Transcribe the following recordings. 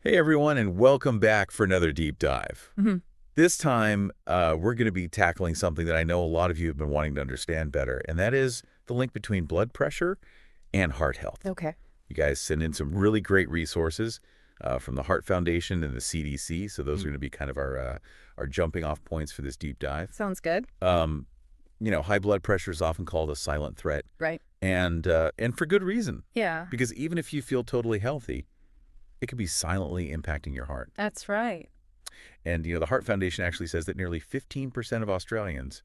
Hey everyone, and welcome back for another deep dive. Mhm. This time, we're going to be tackling something that I know a lot of you have been wanting to understand better, and that is the link between blood pressure and heart health. Okay. You guys send in some really great resources from the Heart Foundation and the CDC, so those are going to be kind of our jumping off points for this deep dive. Sounds good. Um, high blood pressure is often called a silent threat, Right. and for good reason, Yeah, because even if you feel totally healthy, it could be silently impacting your heart. that's right. And, the Heart Foundation actually says that nearly 15% of Australians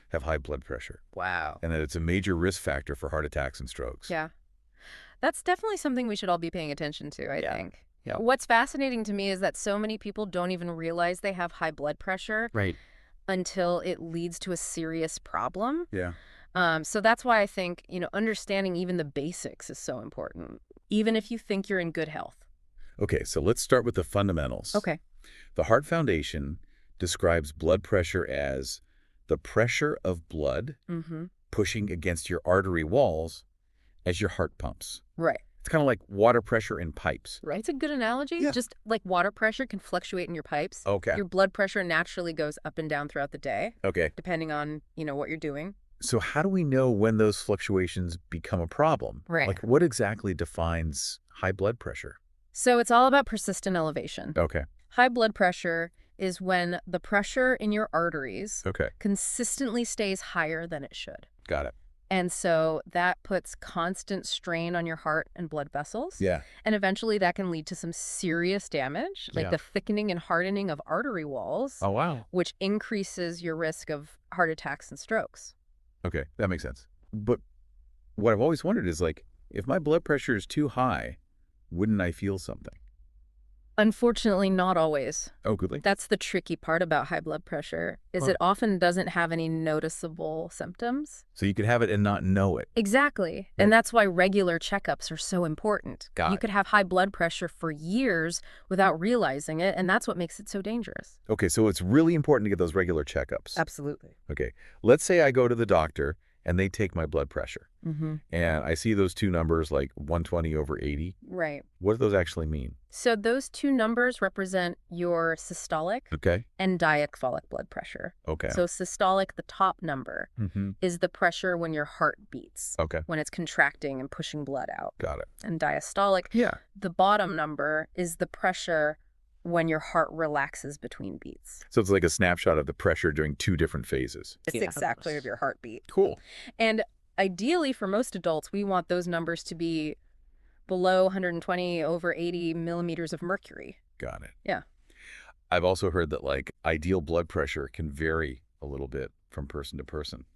have high blood pressure, Wow. and that it's a major risk factor for heart attacks and strokes. Yeah. That's definitely something we should all be paying attention to, I Yeah. think. Yeah. What's fascinating to me is that so many people don't even realize they have high blood pressure Right. until it leads to a serious problem. Yeah. So that's why I think, understanding even the basics is so important, even if you think you're in good health. Okay, so let's start with the fundamentals. Okay. The Heart Foundation describes blood pressure as the pressure of blood Mm-hmm. pushing against your artery walls as your heart pumps. Right. It's kind of like water pressure in pipes. Right. It's a good analogy. Yeah. Just like water pressure can fluctuate in your pipes. Okay. Your blood pressure naturally goes up and down throughout the day, Okay. depending on, what you're doing. So how do we know when those fluctuations become a problem? Right. Like, what exactly defines high blood pressure? So it's all about persistent elevation. Okay. High blood pressure is when the pressure in your arteries Okay. consistently stays higher than it should. Got it. And so that puts constant strain on your heart and blood vessels. Yeah. And eventually that can lead to some serious damage, like Yeah. the thickening and hardening of artery walls, Oh, wow. which increases your risk of heart attacks and strokes. Okay. That makes sense. But what I've always wondered is, like, if my blood pressure is too high, wouldn't I feel something? Unfortunately, not always. Oh, goodly. That's the tricky part about high blood pressure, is it often doesn't have any noticeable symptoms. So you could have it and not know it. Exactly. Right. And that's why regular checkups are so important. Got You it. could have high blood pressure for years without realizing it, and that's what makes it so dangerous. Okay, so it's really important to get those regular checkups. Absolutely. Okay. Let's say I go to the doctor and they take my blood pressure, Mm-hmm. and I see those two numbers, like 120 over 80. Right. What do those actually mean? So those two numbers represent your systolic Okay. and diastolic blood pressure. Okay. So systolic, the top number, Mm-hmm. is the pressure when your heart beats, Okay. when it's contracting and pushing blood out. Got it. And diastolic, Yeah. the bottom number, is the pressure when your heart relaxes between beats. So it's like a snapshot of the pressure during two different phases. It's exactly of your heartbeat. Cool. And ideally, for most adults, we want those numbers to be below 120 over 80 millimeters of mercury. Got it. Yeah. I've also heard that, like, ideal blood pressure can vary a little bit from person to person.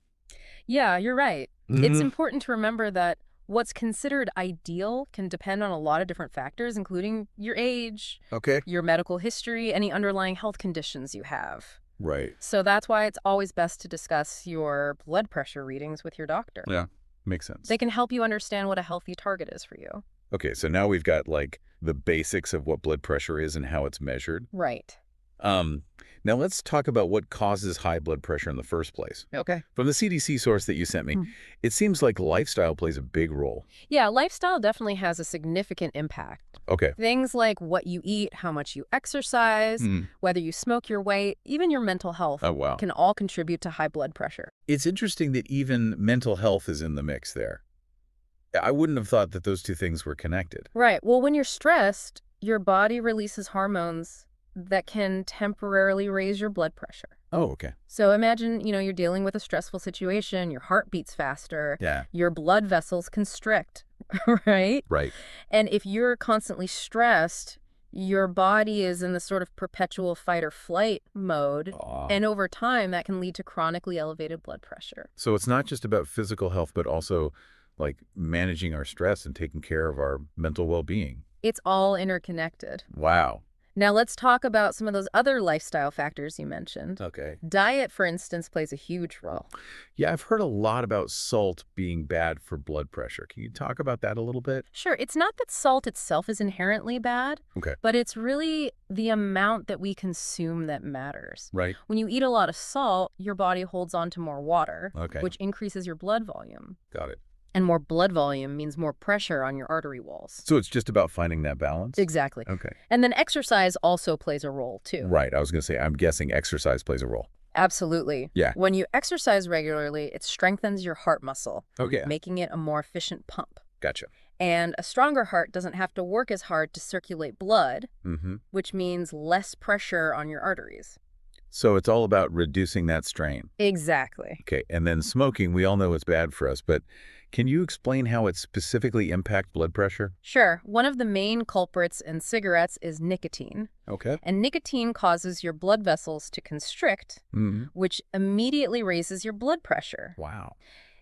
Yeah, you're right. It's important to remember that what's considered ideal can depend on a lot of different factors, including your age, Okay. your medical history, any underlying health conditions you have. Right. So that's why it's always best to discuss your blood pressure readings with your doctor. Yeah. Makes sense. They can help you understand what a healthy target is for you. Okay, so now we've got, like, the basics of what blood pressure is and how it's measured. Right. Now let's talk about what causes high blood pressure in the first place. Okay. From the CDC source that you sent me, it seems like lifestyle plays a big role. Yeah, lifestyle definitely has a significant impact. Okay. Things like what you eat, how much you exercise, whether you smoke your weight, even your mental health Oh, wow. can all contribute to high blood pressure. It's interesting that even mental health is in the mix there. I wouldn't have thought that those two things were connected. Right. Well, when you're stressed, your body releases hormones that can temporarily raise your blood pressure. Oh, okay. So imagine, you're dealing with a stressful situation, your heart beats faster, Yeah. your blood vessels constrict, right? Right. And if you're constantly stressed, your body is in this sort of perpetual fight or flight mode. Aw. And over time, that can lead to chronically elevated blood pressure. So it's not just about physical health, but also, like, managing our stress and taking care of our mental well-being. It's all interconnected. Wow. Now let's talk about some of those other lifestyle factors you mentioned. Okay. Diet, for instance, plays a huge role. Yeah, I've heard a lot about salt being bad for blood pressure. Can you talk about that a little bit? Sure, it's not that salt itself is inherently bad, Okay. but it's really the amount that we consume that matters. Right. When you eat a lot of salt, your body holds on to more water, Okay. which increases your blood volume. Got it. And more blood volume means more pressure on your artery walls. So it's just about finding that balance? Exactly. Okay. And then exercise also plays a role, too. Right. I was going to say, I'm guessing exercise plays a role. Absolutely. Yeah. When you exercise regularly, it strengthens your heart muscle, Okay. making it a more efficient pump. Gotcha. And a stronger heart doesn't have to work as hard to circulate blood, Mm-hmm. which means less pressure on your arteries. So it's all about reducing that strain. Exactly. Okay. And then smoking, we all know it's bad for us, but can you explain how it specifically impacts blood pressure? Sure. One of the main culprits in cigarettes is nicotine. Okay. And nicotine causes your blood vessels to constrict, Mm-hmm. which immediately raises your blood pressure. Wow.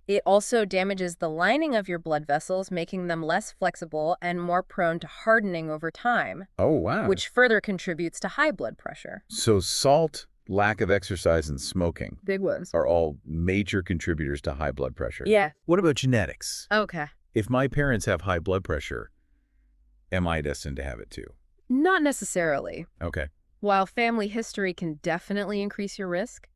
It also damages the lining of your blood vessels, making them less flexible and more prone to hardening over time, Oh, wow. which further contributes to high blood pressure. So salt, lack of exercise, and smoking Big ones. are all major contributors to high blood pressure. Yeah. What about genetics? Okay. If my parents have high blood pressure, am I destined to have it too? Not necessarily. Okay. While family history can definitely increase your risk,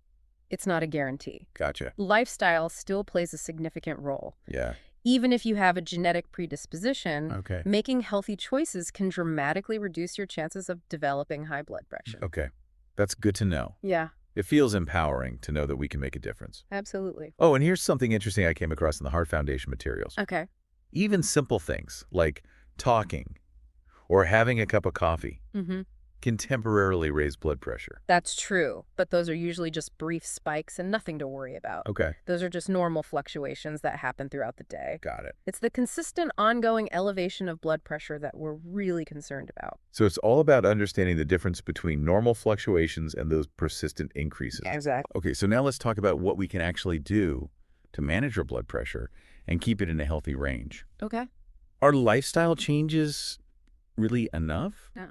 it's not a guarantee. Gotcha. Lifestyle still plays a significant role. Yeah. Even if you have a genetic predisposition, Okay. making healthy choices can dramatically reduce your chances of developing high blood pressure. Okay. That's good to know. Yeah, It feels empowering to know that we can make a difference. absolutely. Oh, and here's something interesting I came across in the Heart Foundation materials. Okay. Even simple things like talking or having a cup of coffee Mm-hmm. can temporarily raise blood pressure. That's true, but those are usually just brief spikes and nothing to worry about. Okay. Those are just normal fluctuations that happen throughout the day. Got it. It's the consistent ongoing elevation of blood pressure that we're really concerned about. So it's all about understanding the difference between normal fluctuations and those persistent increases. Exactly. Okay, so now let's talk about what we can actually do to manage our blood pressure and keep it in a healthy range. Okay. Are lifestyle changes really enough? No.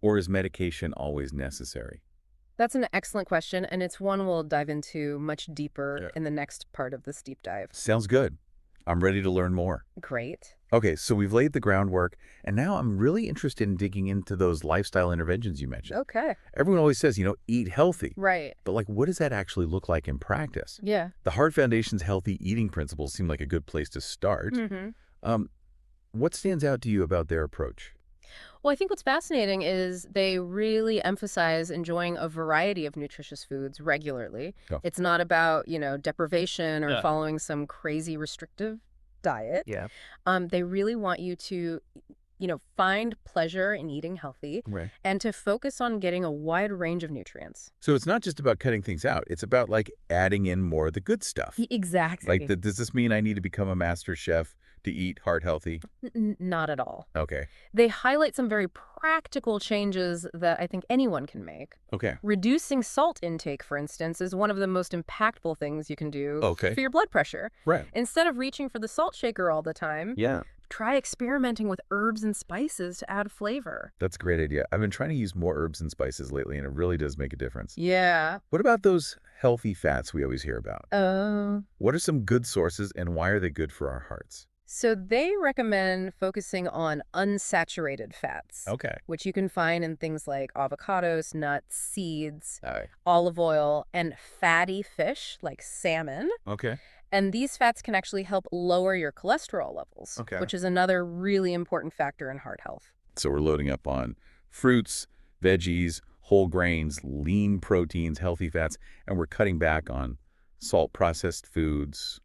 Or is medication always necessary? That's an excellent question, and it's one we'll dive into much deeper Yeah. in the next part of this deep dive. Sounds good. I'm ready to learn more. Great. Okay, so we've laid the groundwork, and now I'm really interested in digging into those lifestyle interventions you mentioned. Okay. Everyone always says, eat healthy. Right. But what does that actually look like in practice? Yeah. The Heart Foundation's healthy eating principles seem like a good place to start. Mm-hmm. What stands out to you about their approach? Well, I think what's fascinating is they really emphasize enjoying a variety of nutritious foods regularly. Oh. It's not about, deprivation or Yeah. following some crazy restrictive diet. Yeah. They really want you to, find pleasure in eating healthy Right. and to focus on getting a wide range of nutrients. So it's not just about cutting things out. It's about adding in more of the good stuff. Exactly. Does this mean I need to become a master chef to eat heart healthy? Not at all. Okay. They highlight some very practical changes that I think anyone can make. Okay. Reducing salt intake, for instance, is one of the most impactful things you can do Okay. for your blood pressure. Right. Instead of reaching for the salt shaker all the time, Yeah. try experimenting with herbs and spices to add flavor. That's a great idea. I've been trying to use more herbs and spices lately, and it really does make a difference. Yeah. What about those healthy fats we always hear about? Oh. What are some good sources, and why are they good for our hearts? So they recommend focusing on unsaturated fats, Okay. which you can find in things like avocados, nuts, seeds, All right. olive oil, and fatty fish like salmon. Okay. And these fats can actually help lower your cholesterol levels, Okay. which is another really important factor in heart health. So we're loading up on fruits, veggies, whole grains, lean proteins, healthy fats, and we're cutting back on salt-processed foods,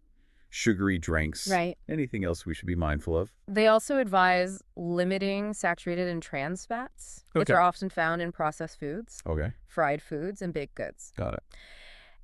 sugary drinks. Right. Anything else we should be mindful of? They also advise limiting saturated and trans fats, which Okay. are often found in processed foods, Okay. fried foods, and baked goods. Got it.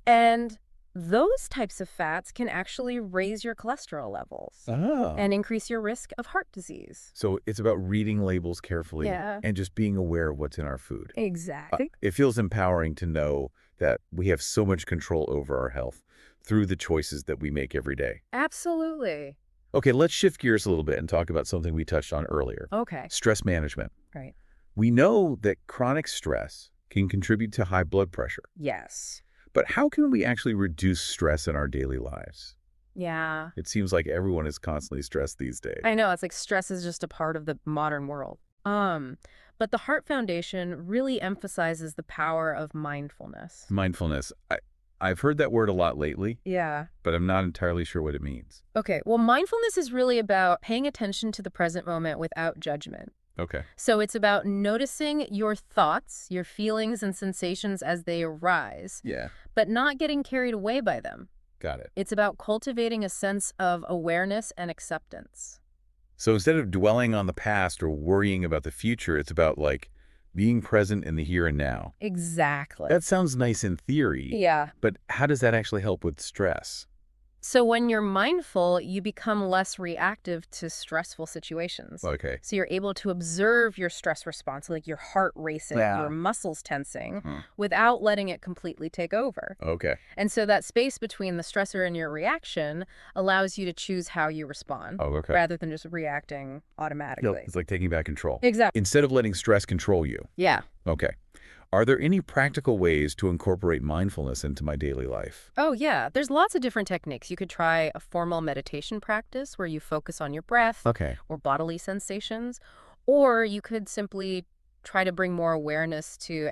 And those types of fats can actually raise your cholesterol levels Oh. and increase your risk of heart disease. So it's about reading labels carefully Yeah. and just being aware of what's in our food. Exactly. It feels empowering to know that we have so much control over our health through the choices that we make every day. Absolutely. Okay, let's shift gears a little bit and talk about something we touched on earlier. Okay. Stress management. Right. We know that chronic stress can contribute to high blood pressure. Yes. But how can we actually reduce stress in our daily lives? Yeah. It seems like everyone is constantly stressed these days. I know, it's like stress is just a part of the modern world. But the Heart Foundation really emphasizes the power of mindfulness. Mindfulness. I've heard that word a lot lately, Yeah. but I'm not entirely sure what it means. Okay, well, mindfulness is really about paying attention to the present moment without judgment. Okay. So it's about noticing your thoughts, your feelings and sensations as they arise, Yeah, but not getting carried away by them. got it. It's about cultivating a sense of awareness and acceptance. So instead of dwelling on the past or worrying about the future, it's about, like, being present in the here and now. Exactly. That sounds nice in theory, Yeah. but how does that actually help with stress? So when you're mindful, you become less reactive to stressful situations. Okay. So you're able to observe your stress response, like your heart racing, Yeah. your muscles tensing, Hmm. without letting it completely take over. Okay. And so that space between the stressor and your reaction allows you to choose how you respond, Oh, okay. rather than just reacting automatically. It's like taking back control. Exactly. Instead of letting stress control you. Yeah. Okay. Are there any practical ways to incorporate mindfulness into my daily life? Oh, yeah. There's lots of different techniques. You could try a formal meditation practice where you focus on your breath Okay. or bodily sensations, or you could simply try to bring more awareness to